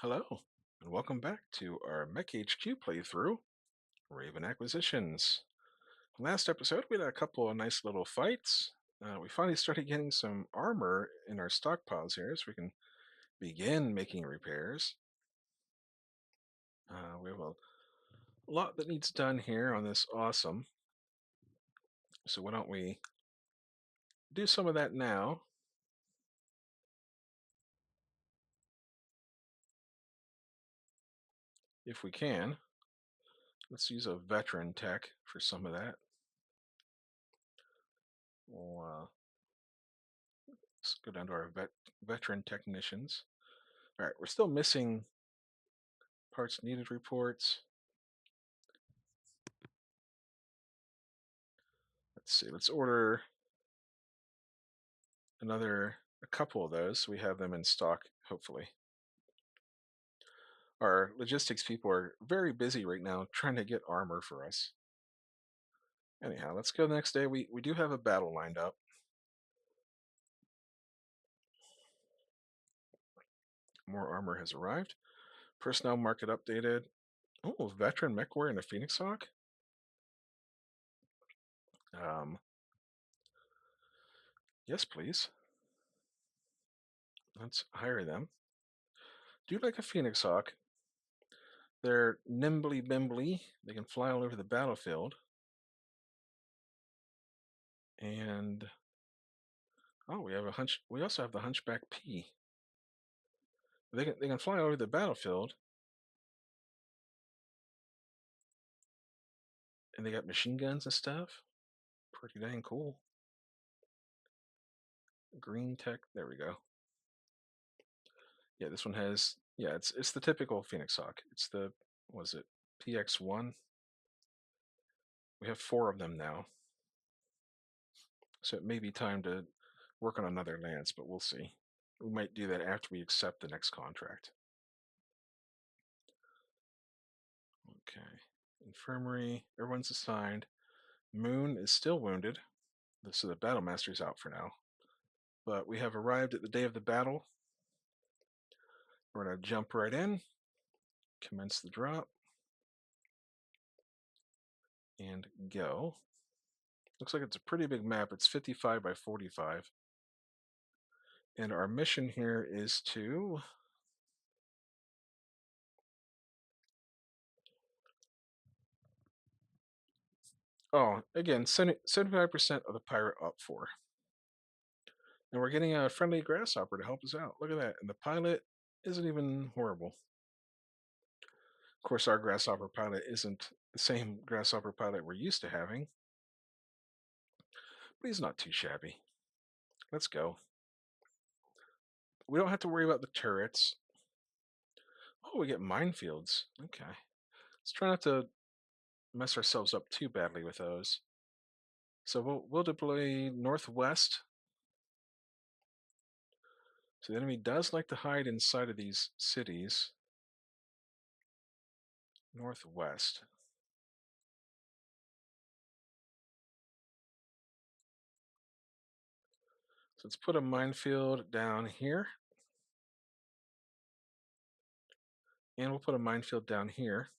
Hello, and welcome back to our MekHQ playthrough, Raven Acquisitions. Last episode, we had a couple of nice little fights. We finally started getting some armor in our stockpiles here, so we can begin making repairs. We have a lot that needs done here on this awesome. So why don't we do some of that now, if we can. Let's use a veteran tech for some of that. We'll, let's go down to our veteran technicians. All right, we're still missing parts needed reports. Let's see, let's order a couple of those so we have them in stock, hopefully. Our logistics people are very busy right now trying to get armor for us. Anyhow, let's go the next day. We do have a battle lined up. More armor has arrived. Personnel market updated. Oh, veteran mech warrior and a Phoenix Hawk? Yes, please. Let's hire them. Do you like a Phoenix Hawk? They're nimbly bimbly. They can fly all over the battlefield. And oh, we have a hunch. We also have the Hunchback P. They can fly over the battlefield, and they got machine guns and stuff. Pretty dang cool. Green tech. There we go. Yeah, this one has. Yeah, it's the typical Phoenix Hawk. It's the was it PX1? We have 4 of them now, so it may be time to work on another lance, but we'll see. We might do that after we accept the next contract. Okay. Infirmary. Everyone's assigned. Moon is still wounded, so the battle master's out for now. But we have arrived at the day of the battle. We're going to jump right in, commence the drop, and go. Looks like it's a pretty big map. It's 55 by 45. And our mission here is to again, 75% of the pirate up for. And we're getting a friendly grasshopper to help us out. Look at that. And the pilot isn't even horrible. Of course, our grasshopper pilot isn't the same grasshopper pilot we're used to having, but he's not too shabby. Let's go. We don't have to worry about the turrets. Oh, we get minefields. Okay. Let's try not to mess ourselves up too badly with those. So we'll deploy northwest. So the enemy does like to hide inside of these cities. Northwest. So let's put a minefield down here. And we'll put a minefield down here,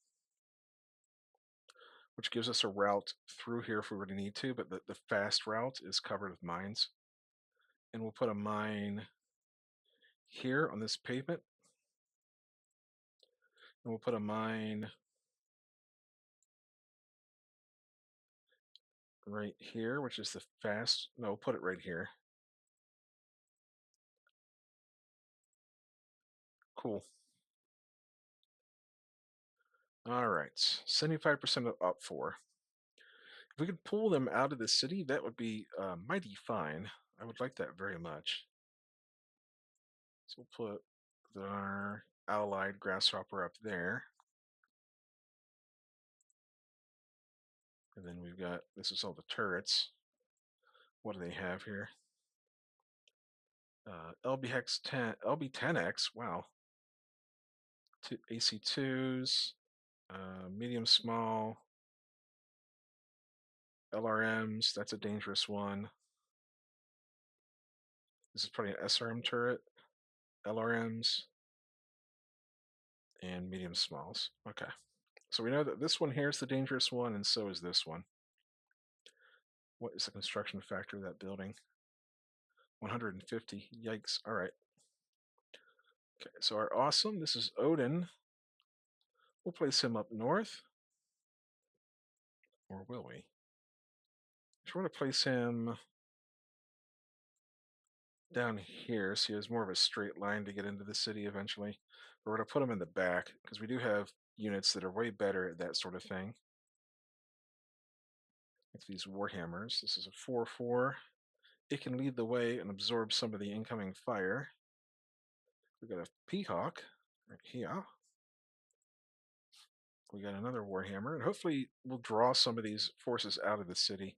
which gives us a route through here if we were to need to, but the fast route is covered with mines. And we'll put a mine here on this pavement. And we'll put a mine right here, which is the fast. No, we'll put it right here. Cool. All right, 75% up for. If we could pull them out of the city, that would be mighty fine. I would like that very much. So we'll put our allied grasshopper up there. And then we've got, this is all the turrets. What do they have here? LB10X, wow. AC2s, medium small, LRMs, that's a dangerous one. This is probably an SRM turret. LRMs. and medium smalls. Okay. So we know that this one here is the dangerous one, and so is this one. What is the construction factor of that building? 150. Yikes. All right. Okay, so our awesome, this is Odin. We'll place him up north. Or will we? We're going to place him down here so he has more of a straight line to get into the city eventually. But we're going to put him in the back because we do have units that are way better at that sort of thing. Like these Warhammers. This is a 4/4. It can lead the way and absorb some of the incoming fire. We got a Peacock right here. We got another Warhammer, and hopefully we'll draw some of these forces out of the city.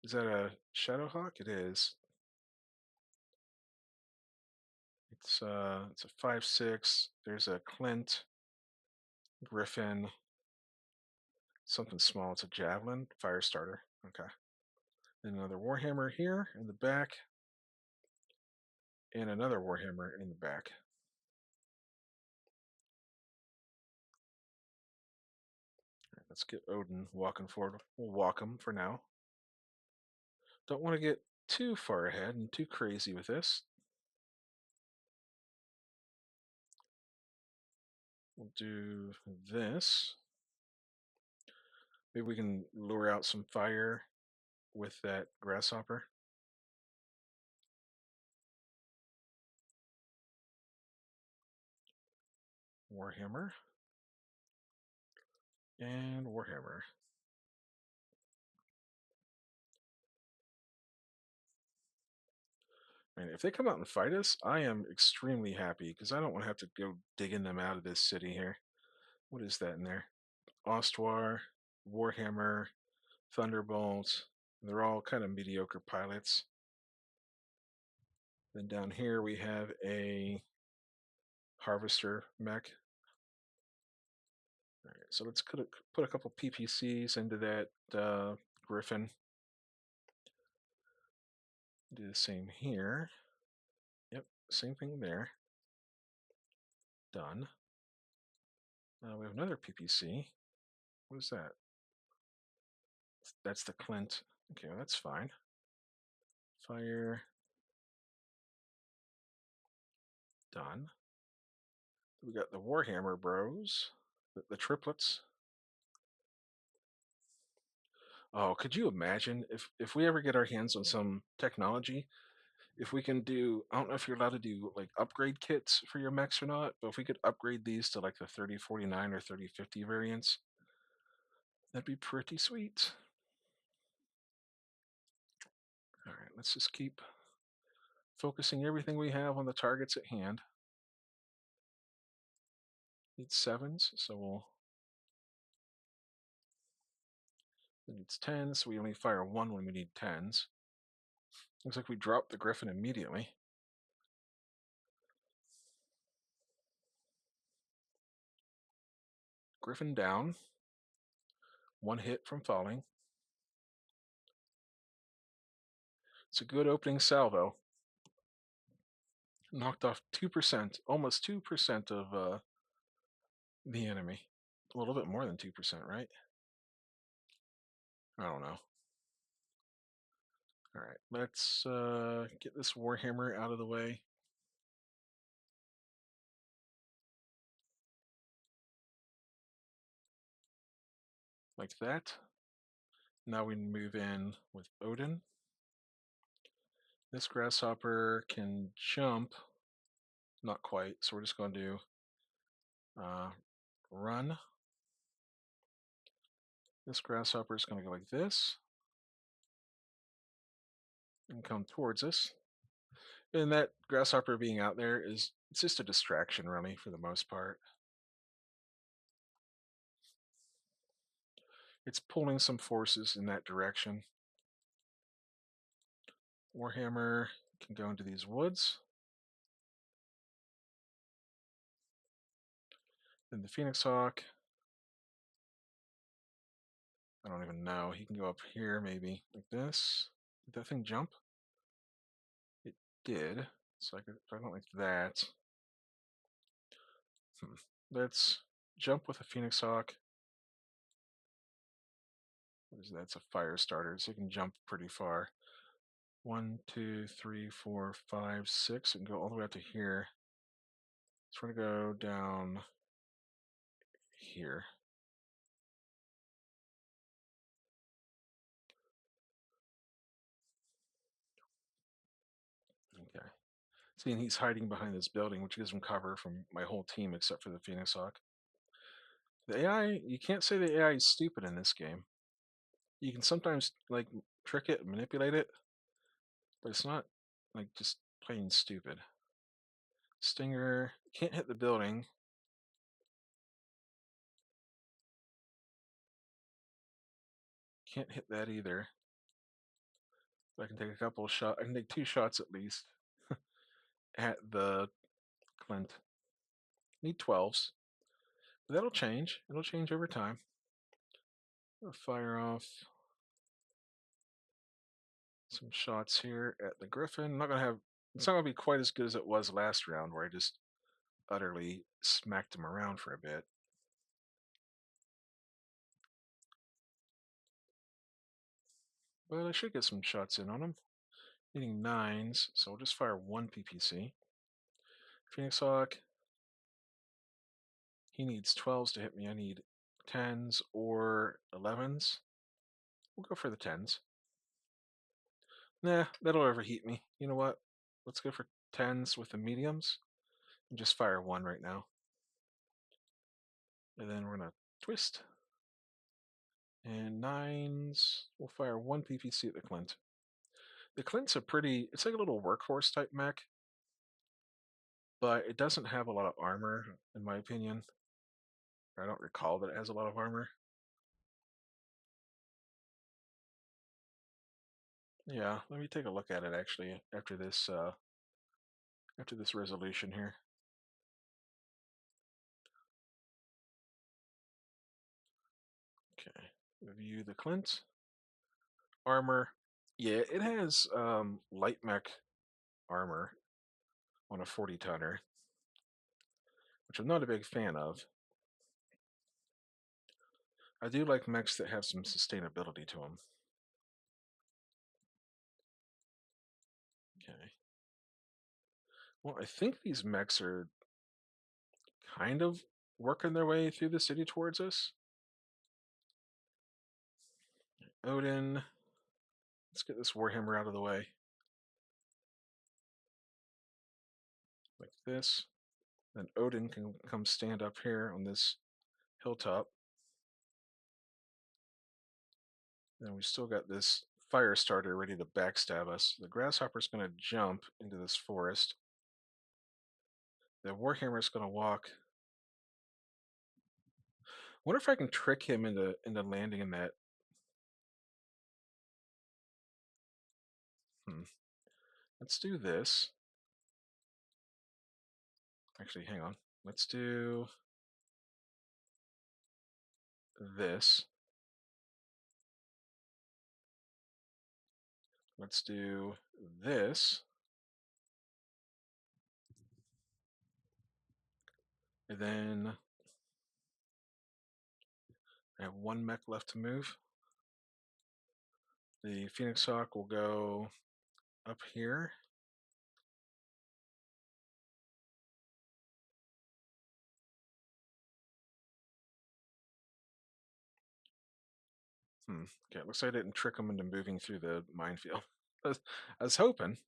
Is that a Shadowhawk? It is. It's a 5/6. There's a Clint, Griffin, something small. It's a Javelin, Firestarter. Okay. Then another Warhammer here in the back, and another Warhammer in the back. Right, let's get Odin walking forward. We'll walk him for now. Don't want to get too far ahead and too crazy with this. We'll do this. Maybe we can lure out some fire with that grasshopper. Warhammer. And Warhammer. I mean, if they come out and fight us, I am extremely happy because I don't want to have to go digging them out of this city here. What is that in there? Ostwar, Warhammer, Thunderbolt. They're all kind of mediocre pilots. Then down here we have a Harvester mech. All right, so let's put a couple PPCs into that Griffin. Do the same here. Yep, same thing there. Done. We have another PPC. What is that? That's the Clint. Okay, well, that's fine. Fire. Done. We got the Warhammer bros, the triplets. Oh, could you imagine if we ever get our hands on some technology, if we can do, I don't know if you're allowed to do like upgrade kits for your mechs or not, but if we could upgrade these to like the 3049 or 3050 variants, that'd be pretty sweet. All right, let's just keep focusing everything we have on the targets at hand. Need 7s, so we'll. It needs 10s, so we only fire 1 when we need 10s. Looks like we dropped the Griffin immediately. Griffin down. 1 hit from falling. It's a good opening salvo. Knocked off 2%, almost 2% of the enemy. A little bit more than 2%, right? I don't know. All right, let's get this Warhammer out of the way. Like that. Now we move in with Odin. This grasshopper can jump. Not quite, so we're just going to do run. This grasshopper is going to go like this and come towards us. And that grasshopper being out there it's just a distraction, really, for the most part. It's pulling some forces in that direction. Warhammer can go into these woods. Then the Phoenix Hawk, I don't even know. He can go up here, maybe like this. Did that thing jump? It did. So I don't like that. Let's jump with a Phoenix Hawk. What is that? It's a fire starter, so you can jump pretty far. 1, 2, 3, 4, 5, 6, and go all the way up to here. So we're gonna go down here. Okay. See, and he's hiding behind this building, which gives him cover from my whole team except for the Phoenix Hawk. The AI, you can't say the AI is stupid in this game. You can sometimes like trick it, manipulate it, but it's not like just plain stupid. Stinger can't hit the building. Can't hit that either. So I can take a couple of shots. I can take 2 shots at least at the Clint. Need 12s. But that'll change. It'll change over time. I'll fire off some shots here at the Griffin. I'm not gonna have. It's not gonna be quite as good as it was last round, where I just utterly smacked him around for a bit. But I should get some shots in on him. Needing 9s, so I'll just fire 1 PPC. Phoenix Hawk. He needs 12s to hit me. I need 10s or 11s. We'll go for the 10s. Nah, that'll overheat me. You know what? Let's go for 10s with the mediums and just fire 1 right now. And then we're gonna twist. And 9s, we'll fire 1 PPC at the Clint. The Clint's it's like a little workhorse type mech, but it doesn't have a lot of armor, in my opinion. I don't recall that it has a lot of armor. Yeah, let me take a look at it actually after this resolution here. Okay, review the Clint. Armor. Yeah, it has light mech armor on a 40 tonner, which I'm not a big fan of. I do like mechs that have some sustainability to them. Okay. Well, I think these mechs are kind of working their way through the city towards us. Odin. Let's get this Warhammer out of the way. Like this. Then Odin can come stand up here on this hilltop. Then we still got this fire starter ready to backstab us. The grasshopper's going to jump into this forest. The Warhammer's going to walk. Wonder if I can trick him into landing in that. Let's do this. Actually, hang on. Let's do this. Let's do this. And then I have 1 mech left to move. The Phoenix Hawk will go up here. Okay, looks like I didn't trick him into moving through the minefield. I was hoping.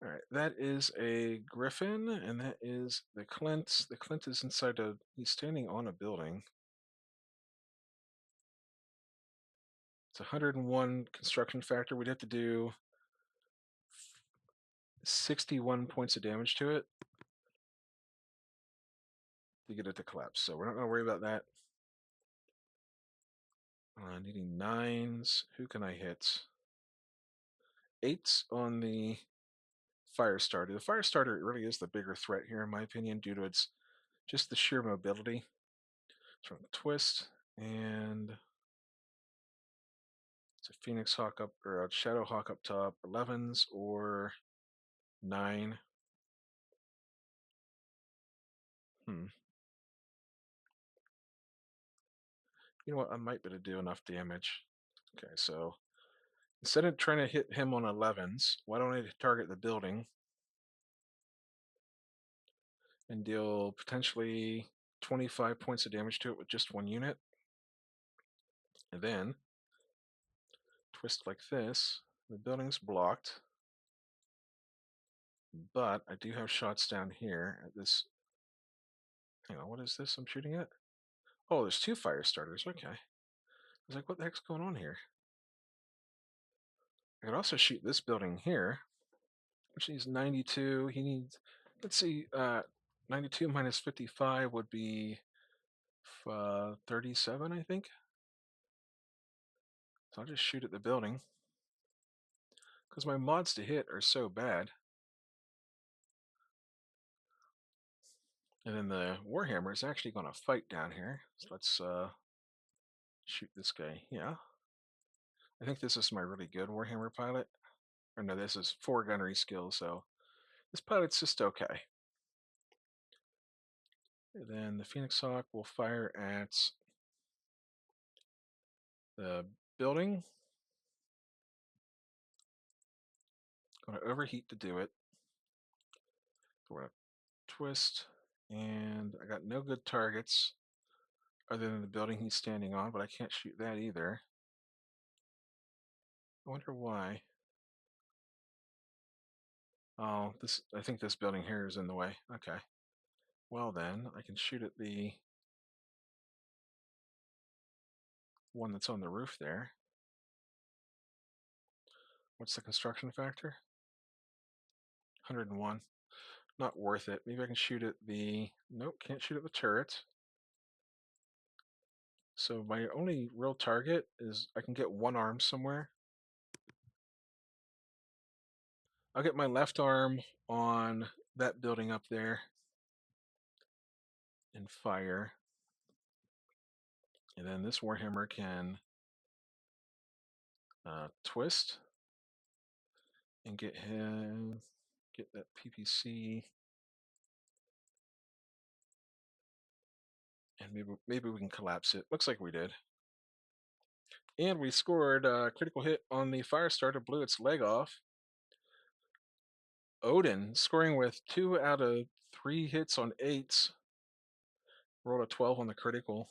All right, that is a Griffin, and that is the Clint. The Clint is inside he's standing on a building. It's 101 construction factor. We'd have to do 61 points of damage to it to get it to collapse. So we're not going to worry about that. Needing 9s. Who can I hit? 8s on the fire starter. The fire starter really is the bigger threat here, in my opinion, due to its just the sheer mobility. So twist, and it's a Phoenix Hawk up, or a Shadow Hawk up top. 11s or 9. You know what? I might be able to do enough damage. Okay, so instead of trying to hit him on 11s, why don't I target the building and deal potentially 25 points of damage to it with just one unit? And then twist like this. The building's blocked, but I do have shots down here at this. Hang on, what is this I'm shooting at? Oh, there's two fire starters. Okay. I was like, what the heck's going on here? I could also shoot this building here, which needs 92. He needs, let's see, 92 minus 55 would be 37, I think. So I'll just shoot at the building because my mods to hit are so bad. And then the Warhammer is actually going to fight down here. So let's shoot this guy. Yeah. I think this is my really good Warhammer pilot. Or no, this is 4 gunnery skill, so this pilot's just okay. And then the Phoenix Hawk will fire at the building. Going to overheat to do it. So we're going to twist, and I got no good targets other than the building he's standing on, but I can't shoot that either. I wonder why. Oh, this, I think this building here is in the way. Okay. Well then, I can shoot at the one that's on the roof there. What's the construction factor? 101. Not worth it. Maybe I can shoot at the... Nope, can't shoot at the turret. So my only real target is I can get one arm somewhere. I'll get my left arm on that building up there and fire. And then this Warhammer can twist and get him, get that PPC. And maybe we can collapse it. Looks like we did. And we scored a critical hit on the fire starter, blew its leg off. Odin scoring with 2 out of 3 hits on 8s. Rolled a 12 on the critical.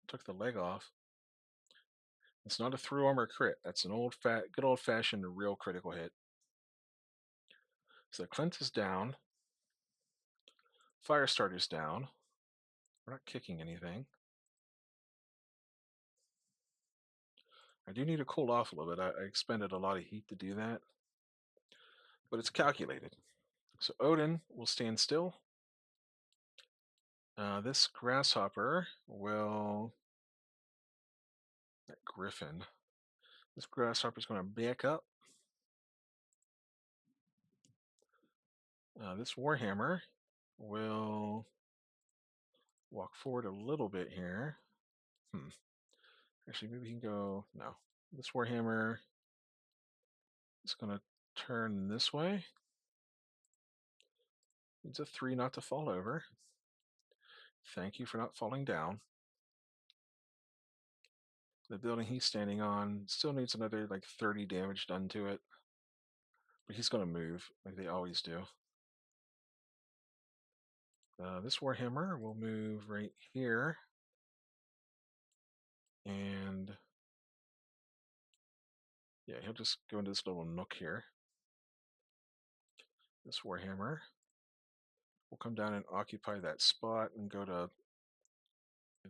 Took the leg off. It's not a through armor crit. That's an good old fashioned real critical hit. So Clint is down. Firestarter's down. We're not kicking anything. I do need to cool off a little bit. I expended a lot of heat to do that. But it's calculated. So Odin will stand still. This grasshopper will... That griffin. This grasshopper is going to back up. This Warhammer will walk forward a little bit here. Actually, maybe he can go... No. This Warhammer is going to turn this way. Needs a 3 not to fall over. Thank you for not falling down. The building he's standing on still needs another like 30 damage done to it. But he's going to move like they always do. This Warhammer will move right here. And yeah, he'll just go into this little nook here. This Warhammer will come down and occupy that spot and go to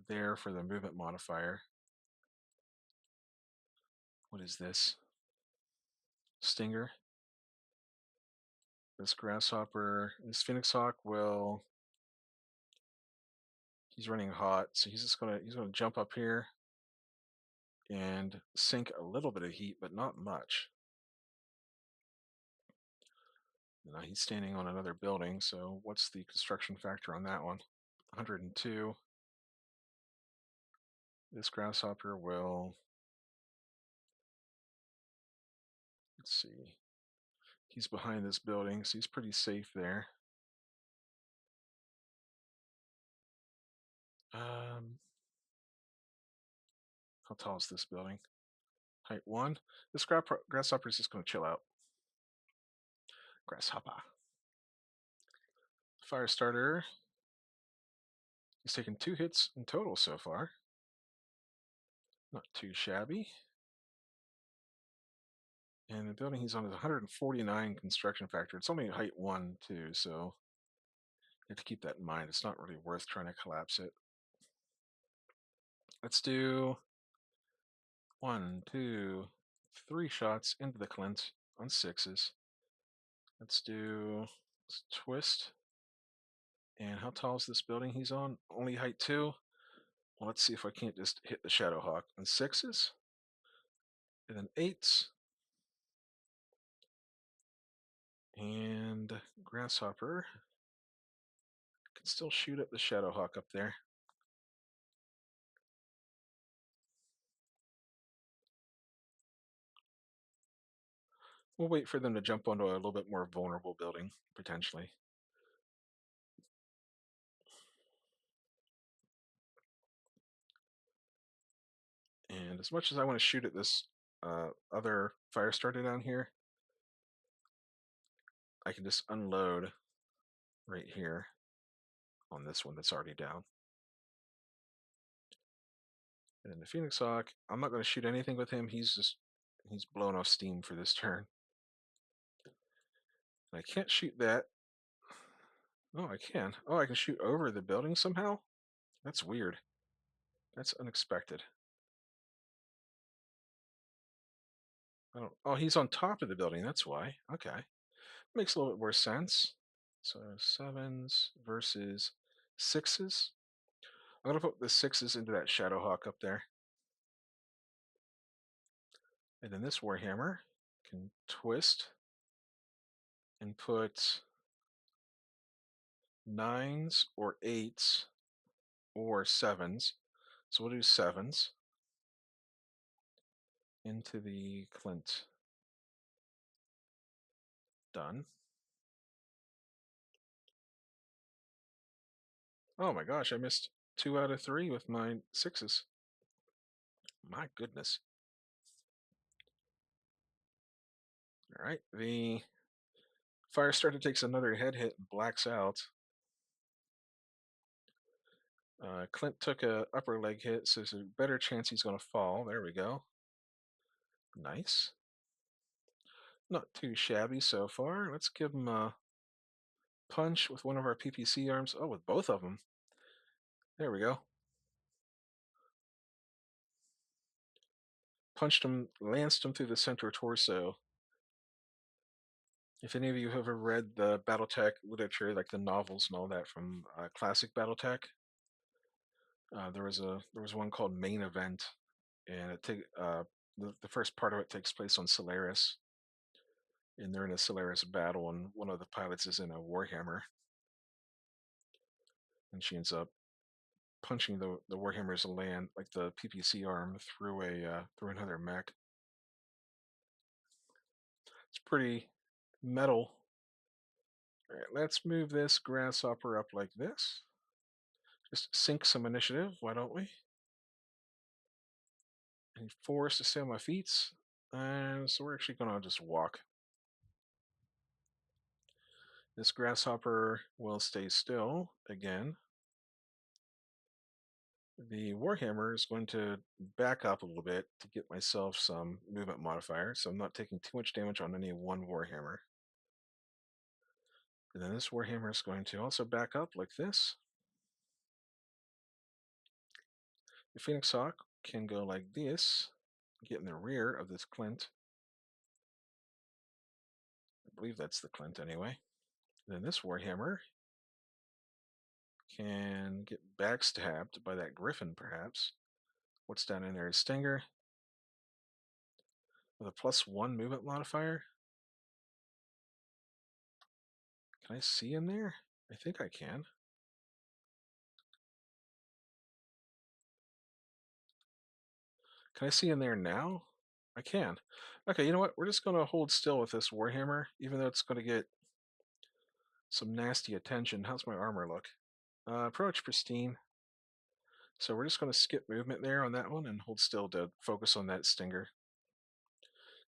there for the movement modifier. What is this? Stinger. This grasshopper, this Phoenix Hawk will... He's running hot, so he's gonna jump up here and sink a little bit of heat, but not much. Now he's standing on another building, so what's the construction factor on that one? 102. This grasshopper will... Let's see. He's behind this building, so he's pretty safe there. How tall is this building? Height 1. This grasshopper is just going to chill out. Grasshopper. Fire starter. He's taken 2 hits in total so far. Not too shabby. And the building he's on is 149 construction factor. It's only height 1 too, so you have to keep that in mind. It's not really worth trying to collapse it. Let's do 1, 2, 3 shots into the Clint on 6s. Let's twist. And how tall is this building he's on? Only height 2. Well, let's see if I can't just hit the Shadowhawk on 6s. And then 8s. And Grasshopper can still shoot at the Shadowhawk up there. We'll wait for them to jump onto a little bit more vulnerable building, potentially. And as much as I want to shoot at this other fire starter down here, I can just unload right here on this one that's already down. And then the Phoenix Hawk, I'm not going to shoot anything with him. He's blown off steam for this turn. And I can't shoot that. Oh, I can. Oh, I can shoot over the building somehow? That's weird. That's unexpected. Oh, he's on top of the building. That's why. Okay. Makes a little bit more sense. So 7s versus 6s. I'm going to put the 6s into that Shadowhawk up there. And then this Warhammer can twist and put 9s or 8s or 7s. So we'll do 7s into the Clint. Done. Oh my gosh, I missed 2 out of 3 with my 6s. My goodness. All right, the fire starter takes another head hit and blacks out. Clint took a upper leg hit, so there's a better chance he's going to fall. There we go. Nice. Not too shabby so far. Let's give him a punch with one of our PPC arms. Oh, with both of them. There we go. Punched him, lanced him through the center torso. If any of you have ever read the BattleTech literature, like the novels and all that from classic BattleTech, there was one called Main Event, and the first part of it takes place on Solaris, and they're in a Solaris battle, and one of the pilots is in a Warhammer, and she ends up punching the Warhammer's land, like the PPC arm, through another mech. It's pretty metal. All right, let's move this Grasshopper up like this. Just sink some initiative, why don't we? And forced to stay on my feet. And so we're actually going to just walk. This Grasshopper will stay still again. The Warhammer is going to back up a little bit to get myself some movement modifier, so I'm not taking too much damage on any one Warhammer. And then this Warhammer is going to also back up like this. The Phoenix Hawk can go like this, get in the rear of this Clint. I believe that's the Clint anyway. And then this Warhammer can get backstabbed by that Griffin, perhaps. What's down in there is Stinger with a +1 movement modifier. Can I see in there? I think I can. Can I see in there now? I can. Okay, you know what? We're just going to hold still with this Warhammer, even though it's going to get some nasty attention. How's my armor look? Approach pristine. So we're just going to skip movement there on that one and hold still to focus on that stinger.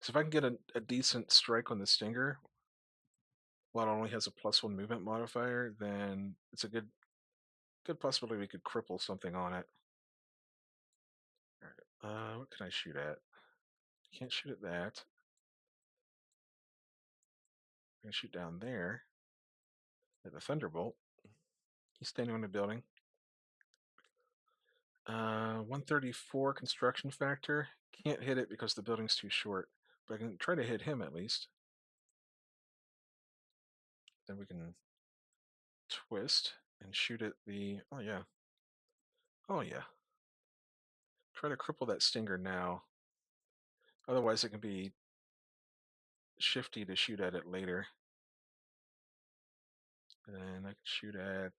So if I can get a decent strike on the stinger, while it only has a +1 movement modifier, then it's a good possibility we could cripple something on it. All right, what can I shoot at? Can't shoot at that. I'm gonna shoot down there at the Thunderbolt. He's standing on the building. 134 construction factor. Can't hit it because the building's too short, but I can try to hit him at least. Then we can twist and shoot at the. Oh yeah. Oh yeah. Try to cripple that stinger now. Otherwise, it can be shifty to shoot at it later. And I can shoot at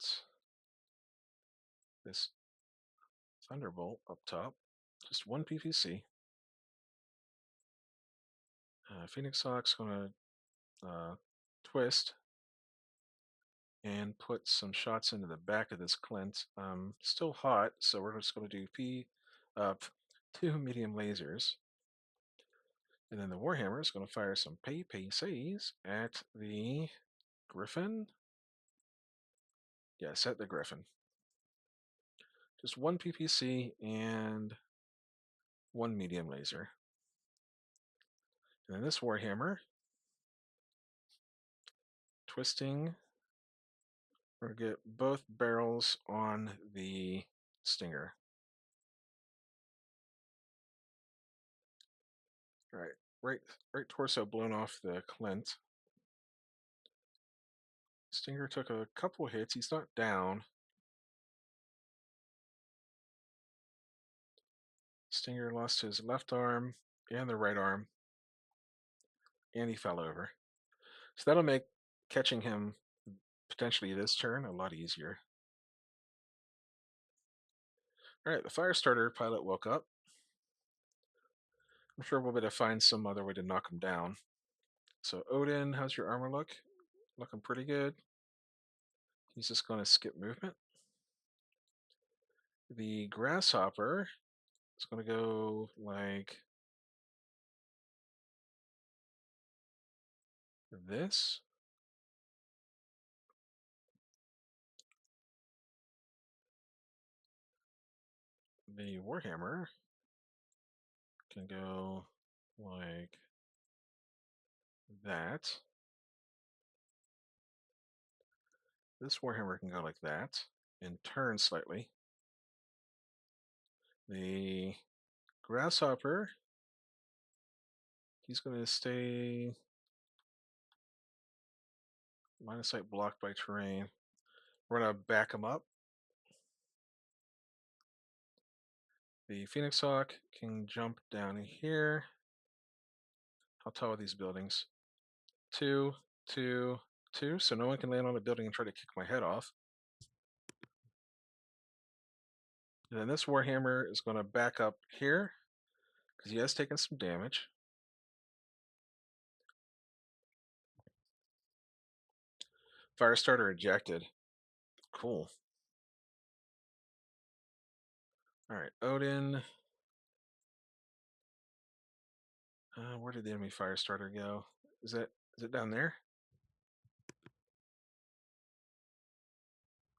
this Thunderbolt up top. Just one PPC. Phoenix Hawk's gonna twist and put some shots into the back of this Clint. Still hot, so we're just going to do two medium lasers. And then the Warhammer is going to fire some PPCs at the Griffin. Yes, at the Griffin. Just one PPC and one medium laser. And then this Warhammer, twisting, we're going to get both barrels on the Stinger. All right, right torso blown off the Clint. Stinger took a couple hits. He's not down. Stinger lost his left arm and the right arm, and he fell over. So that'll make catching him potentially this turn a lot easier. All right, the Firestarter pilot woke up. I'm sure we'll be able to find some other way to knock him down. So Odin, how's your armor look? Looking pretty good. He's just going to skip movement. The Grasshopper is going to go like this. The Warhammer can go like that. This Warhammer can go like that and turn slightly. The Grasshopper, he's going to stay line of sight blocked by terrain. We're going to back him up. The Phoenix Hawk can jump down here. How tall are these buildings? 2, 2, 2. So no one can land on a building and try to kick my head off. And then this Warhammer is going to back up here because he has taken some damage. Firestarter ejected. Cool. All right, Odin. Where did the enemy Firestarter go? Is it down there?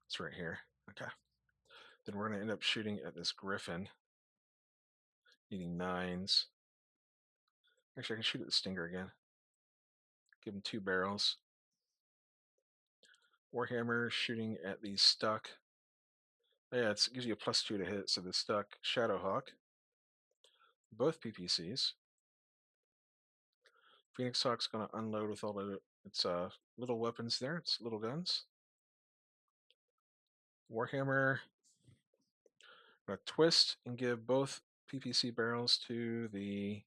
It's right here. Okay. Then we're going to end up shooting at this Griffin. Needing 9s. Actually, I can shoot at the Stinger again. Give him 2 barrels. Warhammer shooting at the stuck. Yeah, it gives you a +2 to hit, so the stuck Shadowhawk. Both PPCs. Phoenix Hawk's going to unload with all of its little weapons there, its little guns. Warhammer going to twist and give both PPC barrels to the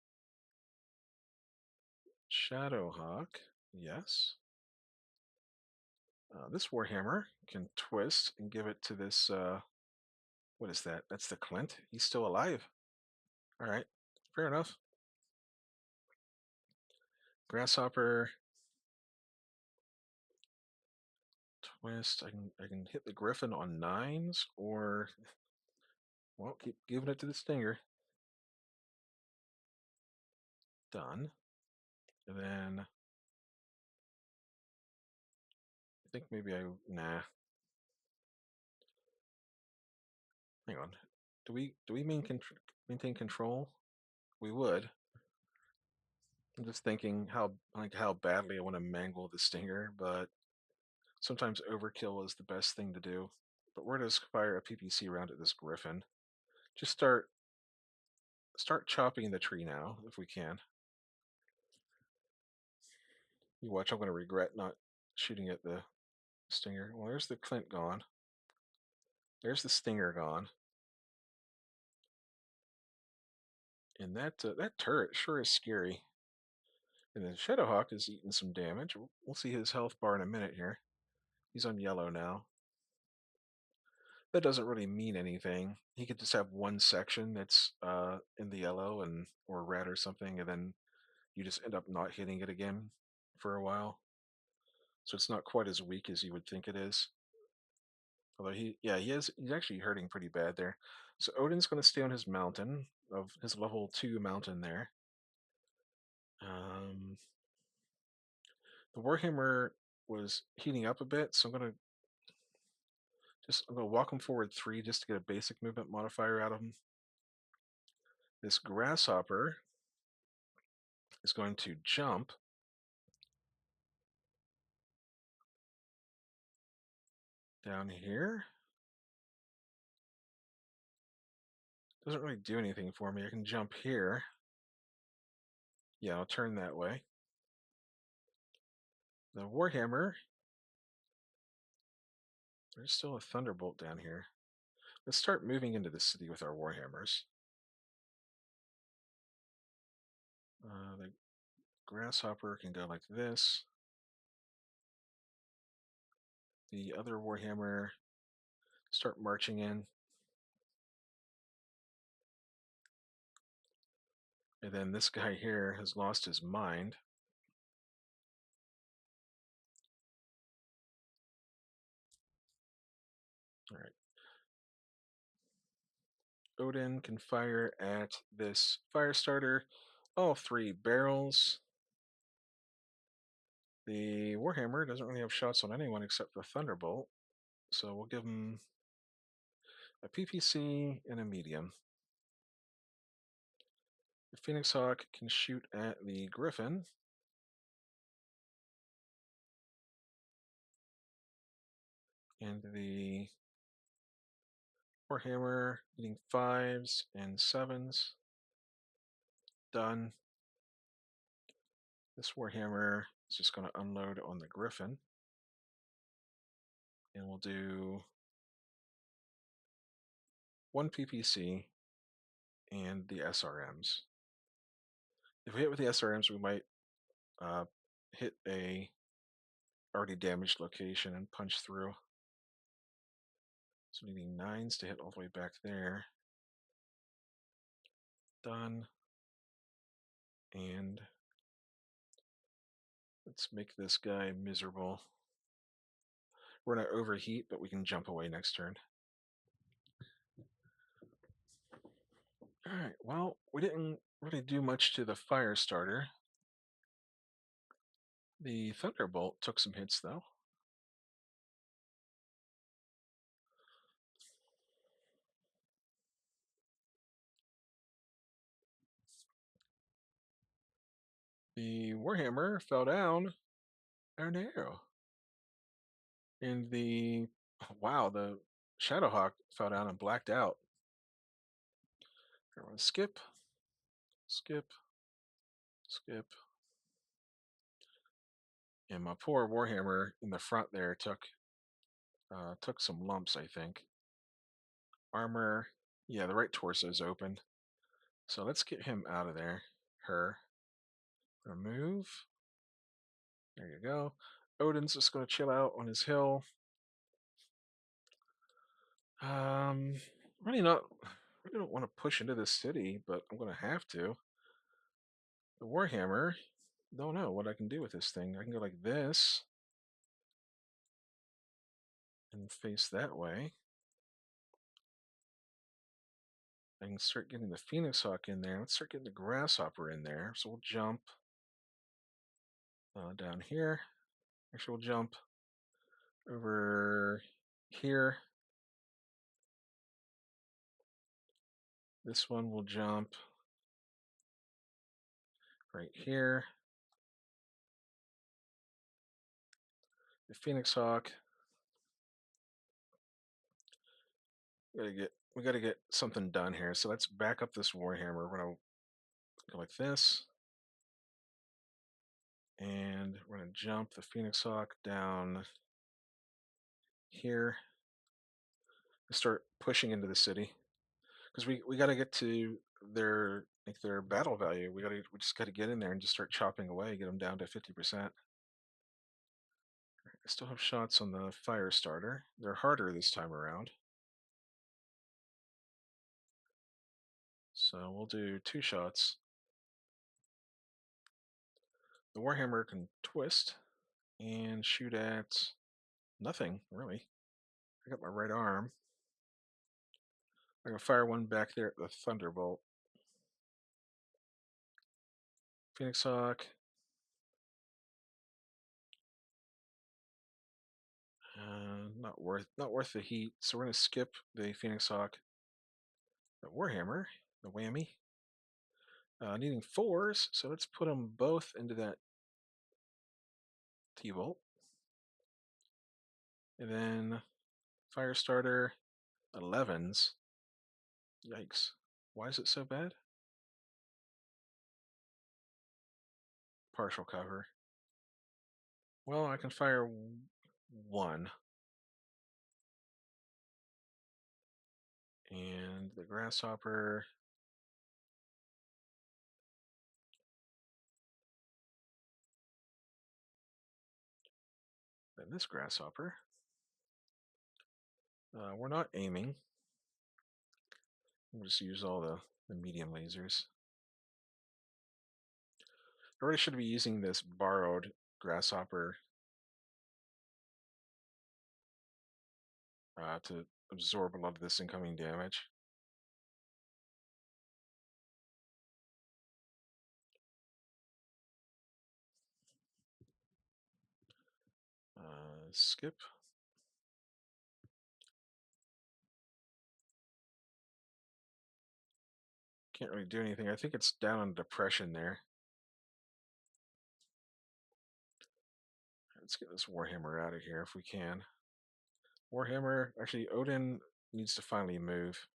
Shadowhawk. Yes. This Warhammer can twist and give it to this. What is that? That's the Clint. He's still alive. All right, fair enough. Grasshopper twist. I can hit the Griffin on 9s, or Well, keep giving it to the stinger. Done. And then I think maybe nah. Hang on. Do we maintain control? We would. I'm just thinking how badly I want to mangle the stinger, but sometimes overkill is the best thing to do. But we're gonna just fire a PPC round at this griffin. Just start chopping the tree now if we can. You watch, I'm gonna regret not shooting at the stinger. Well, there's the Clint gone. There's the stinger gone. And that turret sure is scary. And then Shadowhawk is eating some damage. We'll see his health bar in a minute here. He's on yellow now. That doesn't really mean anything. He could just have one section that's in the yellow and or red or something, and then you just end up not hitting it again for a while. So it's not quite as weak as you would think it is. Although he's actually hurting pretty bad there. So Odin's going to stay on his mountain of his level 2 mountain there. Um, the Warhammer was heating up a bit, so I'm gonna walk him forward 3 just to get a basic movement modifier out of him. This grasshopper is going to jump down here. Doesn't really do anything for me. I can jump here. Yeah, I'll turn that way. The Warhammer. There's still a Thunderbolt down here. Let's start moving into the city with our Warhammers. The Grasshopper can go like this. The other Warhammer start marching in. And then this guy here has lost his mind. All right. Odin can fire at this fire starter. All 3 barrels. The Warhammer doesn't really have shots on anyone except the Thunderbolt. So we'll give him a PPC and a medium. The Phoenix Hawk can shoot at the Griffin. And the Warhammer getting 5s and 7s. Done. This Warhammer is just going to unload on the Griffin. And we'll do 1 PPC and the SRMs. If we hit with the SRMs, we might hit a already damaged location and punch through. So needing 9s to hit all the way back there. Done. And let's make this guy miserable. We're going to overheat, but we can jump away next turn. Alright, well, we didn't really do much to the fire starter. The Thunderbolt took some hits, though. The Warhammer fell down. Oh no. And wow, the Shadowhawk fell down and blacked out. Everyone skip, skip, skip. And my poor Warhammer in the front there took some lumps, I think. Armor, yeah, the right torso's open. So let's get him out of there. Her. Remove. There you go. Odin's just going to chill out on his hill. Really not. Really don't want to push into the city, but I'm going to have to. The Warhammer. Don't know what I can do with this thing. I can go like this and face that way. I can start getting the Phoenix Hawk in there. Let's start getting the Grasshopper in there. So we'll jump down here. Actually, we'll jump over here. This one will jump right here. The Phoenix Hawk. We gotta get something done here. So let's back up this Warhammer. We're gonna go like this. And we're gonna jump the Phoenix Hawk down here. Start pushing into the city. Because we gotta get to their battle value. We just gotta get in there and just start chopping away, get them down to 50%. I still have shots on the fire starter. They're harder this time around. So we'll do 2 shots. The Warhammer can twist and shoot at nothing, really. I got my right arm. I can fire one back there at the Thunderbolt. Phoenix Hawk. Not worth the heat. So we're gonna skip the Phoenix Hawk. The Warhammer, the whammy. Needing 4s, so let's put them both into that T-Bolt. And then Firestarter, 11s. Yikes. Why is it so bad? Partial cover. Well, I can fire 1. And the Grasshopper. Then this Grasshopper. We're not aiming. We'll just use all the medium lasers. I really should be using this borrowed Grasshopper to absorb a lot of this incoming damage. Skip. Can't really do anything. I think it's down on depression there. Let's get this Warhammer out of here if we can. Warhammer, actually, Odin needs to finally move.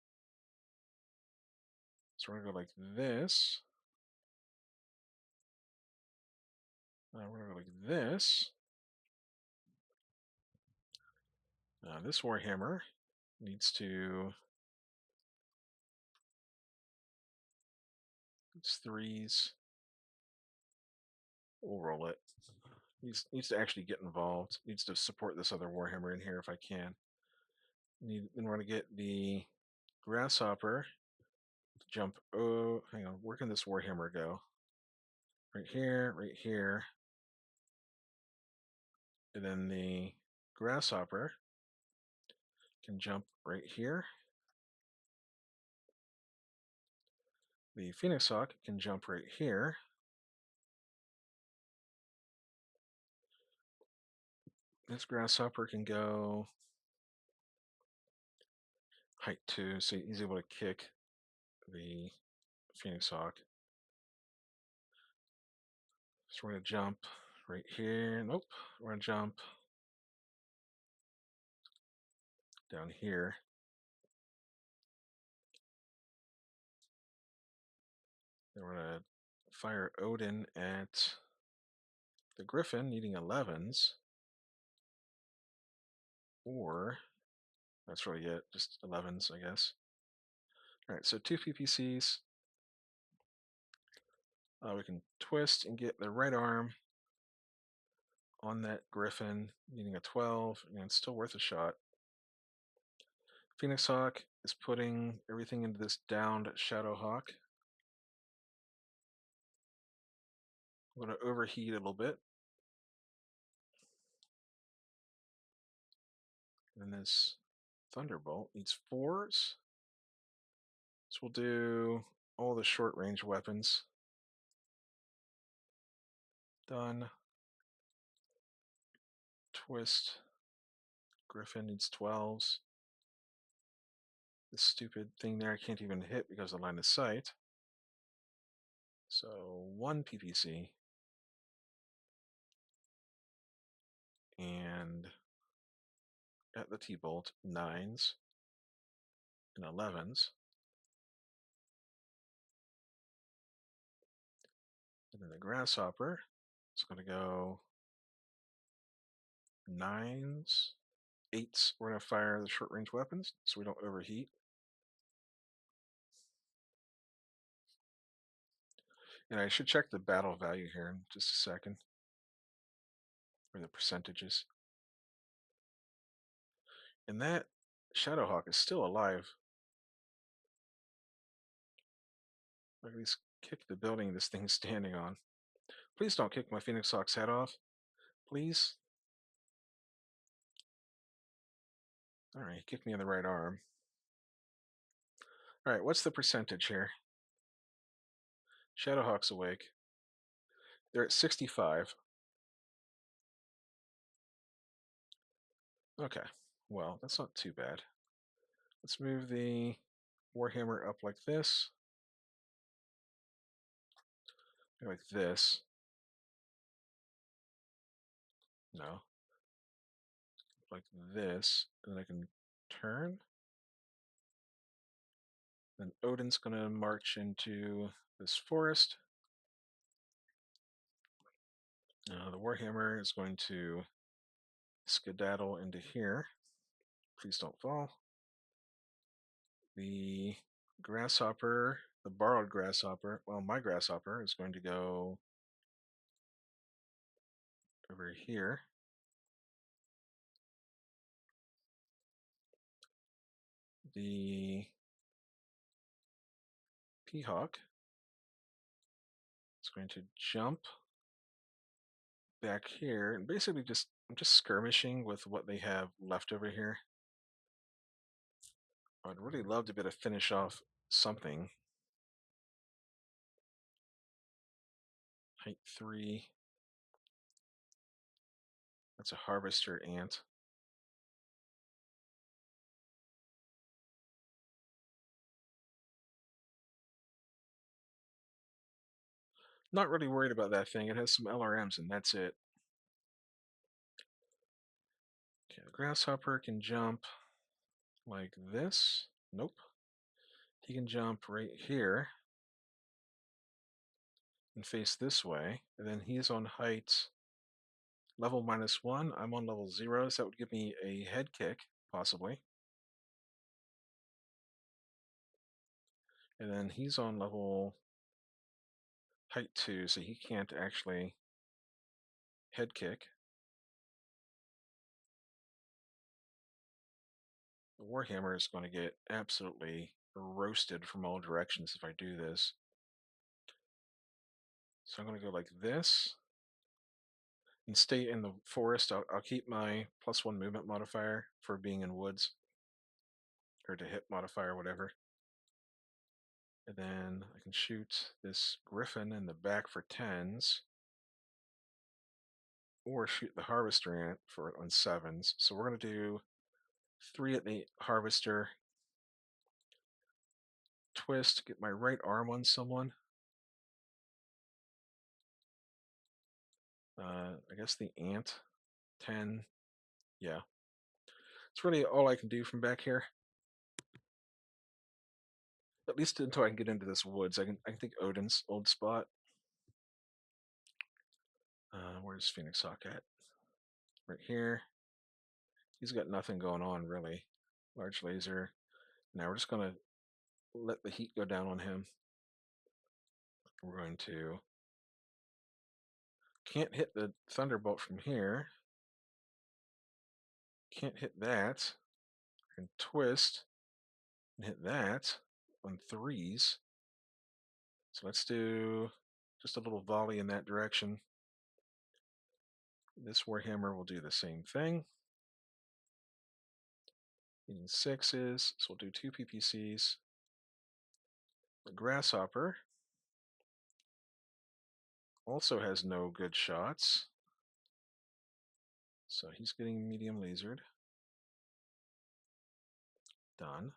So we're going to go like this. We're going to go like this. This Warhammer needs to... It's 3s. We'll roll it. Needs to actually get involved. Needs to support this other Warhammer in here if I can. Then we're going to get the Grasshopper to jump. Oh, hang on. Where can this Warhammer go? Right here, right here. And then the Grasshopper can jump right here. The Phoenix Hawk can jump right here. This Grasshopper can go height 2, so he's able to kick the Phoenix Hawk. So we're going to jump right here. Nope. We're going to jump down here. Then we're going to fire Odin at the Griffin, needing 11s. Or, that's really it, just 11s, I guess. Alright, so 2 PPCs. We can twist and get the right arm on that Griffin, needing a 12, and it's still worth a shot. Phoenix Hawk is putting everything into this downed Shadow Hawk. I'm going to overheat a little bit. And this Thunderbolt needs 4s. So we'll do all the short range weapons. Done. Twist. Griffin needs 12s. This stupid thing there I can't even hit because of line of sight. So 1 PPC. And at the T-bolt, 9s and 11s. And then the grasshopper is going to go 9s, 8s. We're going to fire the short range weapons so we don't overheat. And I should check the battle value here in just a second, or the percentages. And that Shadowhawk is still alive. Or at least kick the building this thing's standing on. Please don't kick my Phoenix Hawk's head off. Please. Alright, kick me in the right arm. Alright, what's the percentage here? Shadowhawk's awake. They're at 65. Okay, well, that's not too bad. Let's move the Warhammer up like this. Like this. No. Like this. And then I can turn. Then Odin's going to march into this forest. The Warhammer is going to skedaddle into here. Please don't fall. The grasshopper, the borrowed grasshopper, well, my grasshopper is going to go over here. The Peahawk is going to jump back here and basically I'm just skirmishing with what they have left over here. I'd really love to be able to finish off something. Height 3. That's a harvester ant. Not really worried about that thing. It has some LRMs and that's it. Okay, the grasshopper can jump like this. Nope. He can jump right here and face this way. And then he's on height level -1. I'm on level 0, so that would give me a head kick, possibly. And then he's on level height 2, so he can't actually head kick. The Warhammer is going to get absolutely roasted from all directions if I do this. So I'm going to go like this and stay in the forest. I'll keep my +1 movement modifier for being in woods, or to hit modifier, whatever. And then I can shoot this griffin in the back for 10s, or shoot the harvester ant for on 7s. So we're going to do 3 at the harvester, twist, get my right arm on someone. I guess the ant, 10, yeah. It's really all I can do from back here. At least until I can get into this woods. I can think Odin's old spot. Where's Phoenix Hawk at? Right here. He's got nothing going on really. Large laser. Now we're just gonna let the heat go down on him. We're going to can't hit the thunderbolt from here. Can't hit that. And twist and hit that on 3s. So let's do just a little volley in that direction. This Warhammer will do the same thing. Needing 6s, so we'll do 2 PPCs. The grasshopper also has no good shots, so he's getting medium lasered. Done.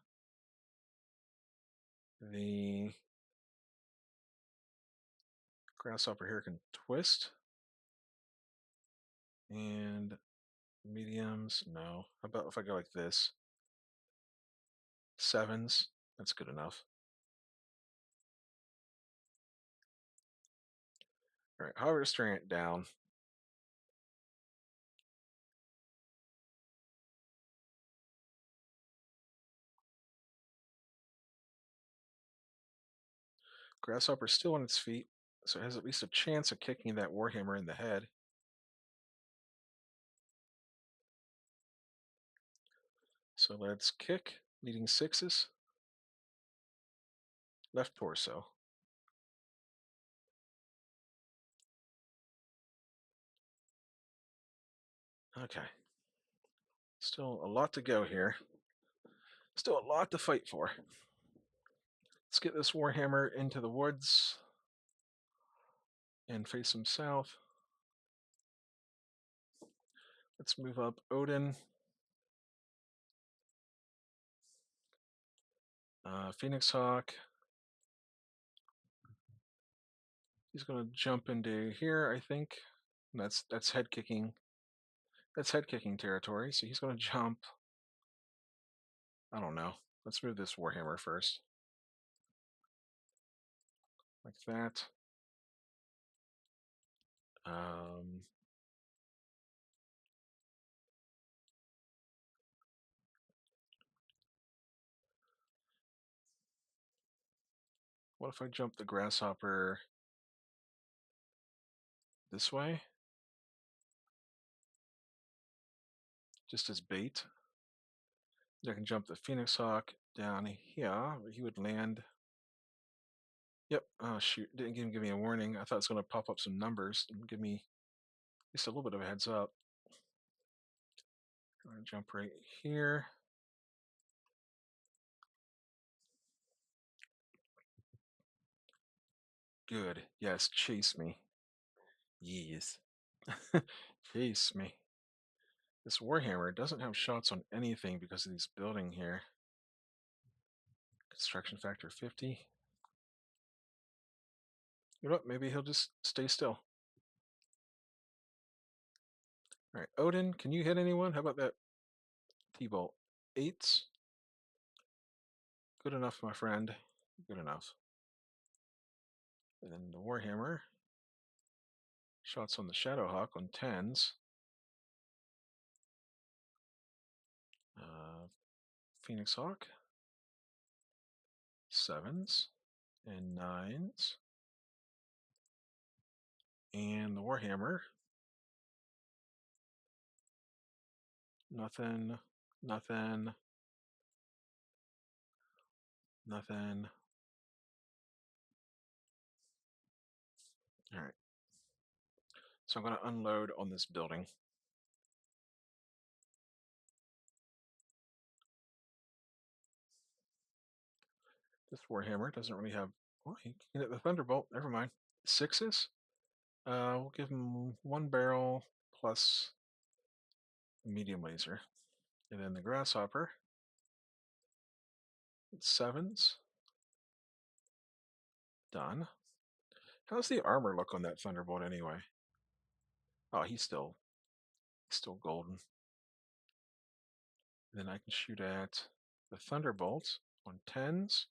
The grasshopper here can twist. And mediums, no. How about if I go like this? Sevens, that's good enough. All right, how are we restoring it down? Grasshopper's still on its feet, so it has at least a chance of kicking that Warhammer in the head. So let's kick, needing sixes. Left torso. Okay. Still a lot to go here. Still a lot to fight for. Let's get this Warhammer into the woods and face him south. Let's move up Odin. Phoenix Hawk. He's going to jump into here, I think. That's head kicking. That's head kicking territory, so he's going to jump. I don't know. Let's move this Warhammer first. Like that. Um, what if I jump the grasshopper this way? Just as bait. I can jump the Phoenix Hawk down here. He would land. Yep. Oh, shoot. Didn't even give me a warning. I thought it was going to pop up some numbers and give me just a little bit of a heads up. I'm going to jump right here. Good. Yes, chase me. Yes. Chase me. This Warhammer doesn't have shots on anything because of this building here. Construction factor 50. You know what? Maybe he'll just stay still. All right, Odin, can you hit anyone? How about that T-bolt? 8s. Good enough, my friend. Good enough. And then the Warhammer. Shots on the Shadowhawk on 10s. Phoenix Hawk. 7s and 9s. And the Warhammer. Nothing. Nothing. Nothing. All right. So I'm going to unload on this building. This Warhammer doesn't really have. Well, he can hit the Thunderbolt. Never mind. 6s. We'll give him 1 barrel plus medium laser. And then the Grasshopper. 7s. Done. How's the armor look on that Thunderbolt anyway? Oh, he's still golden. And then I can shoot at the Thunderbolt on 10s.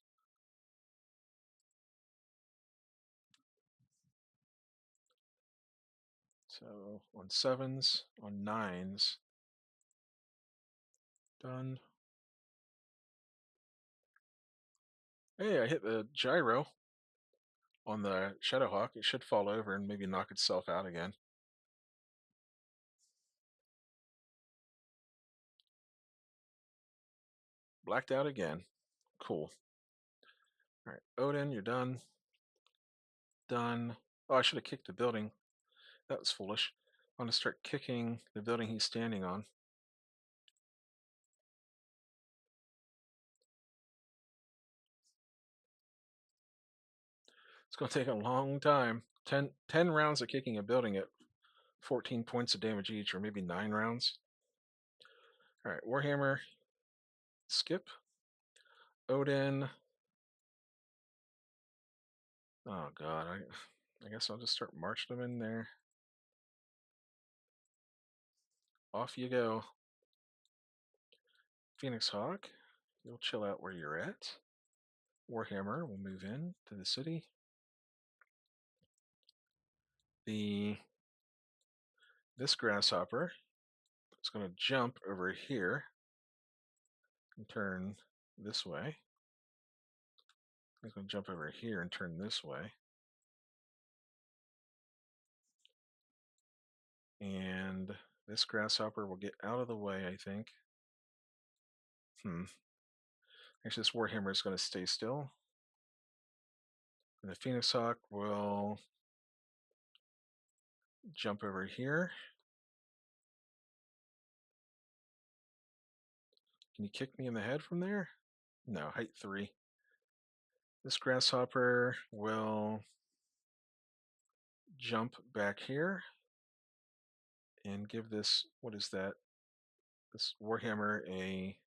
So on 7s, on 9s. Done. Hey, I hit the gyro on the Shadowhawk. It should fall over and maybe knock itself out again. Blacked out again. Cool. All right, Odin, you're done. Done. Oh, I should have kicked the building. That was foolish. I'm going to start kicking the building he's standing on. It's going to take a long time. 10 rounds of kicking a building at 14 points of damage each, or maybe 9 rounds. All right, Warhammer, skip. Odin. Oh god, I guess I'll just start marching them in there. Off you go. Phoenix Hawk, you'll chill out where you're at. Warhammer will move in to the city. This grasshopper is going to jump over here and turn this way. He's going to jump over here and turn this way. And this grasshopper will get out of the way, I think. Actually, this Warhammer is going to stay still. And the Phoenix Hawk will jump over here. Can you kick me in the head from there? No, height 3. This grasshopper will jump back here and give this, what is that? This Warhammer a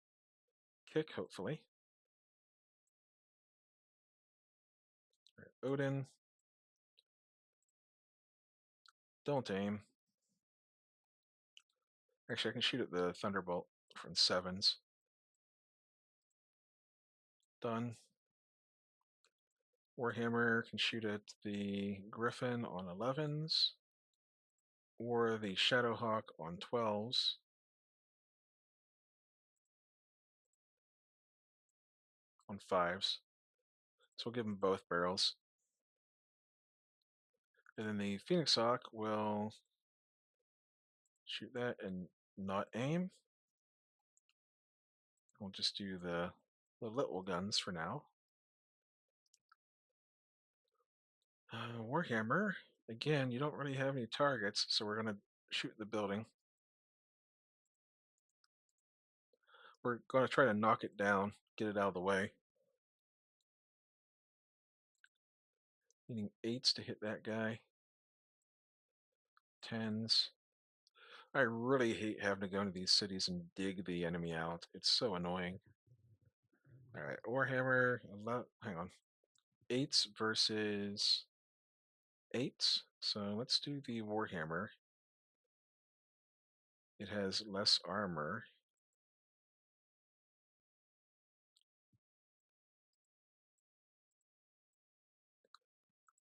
kick, hopefully. Right, Odin. Don't aim. Actually, I can shoot at the Thunderbolt from 7s. Done. Warhammer can shoot at the Griffin on 11s, or the Shadowhawk on 12s. On 5s. So we'll give them both barrels. And then the Phoenix Hawk will shoot that and not aim. We'll just do the little guns for now. Warhammer, again, you don't really have any targets, so we're going to shoot the building. We're going to try to knock it down, get it out of the way. Needing 8s to hit that guy. 10s. I really hate having to go into these cities and dig the enemy out. It's so annoying. Alright, Warhammer, hang on. 8s versus 8s. So let's do the Warhammer. It has less armor.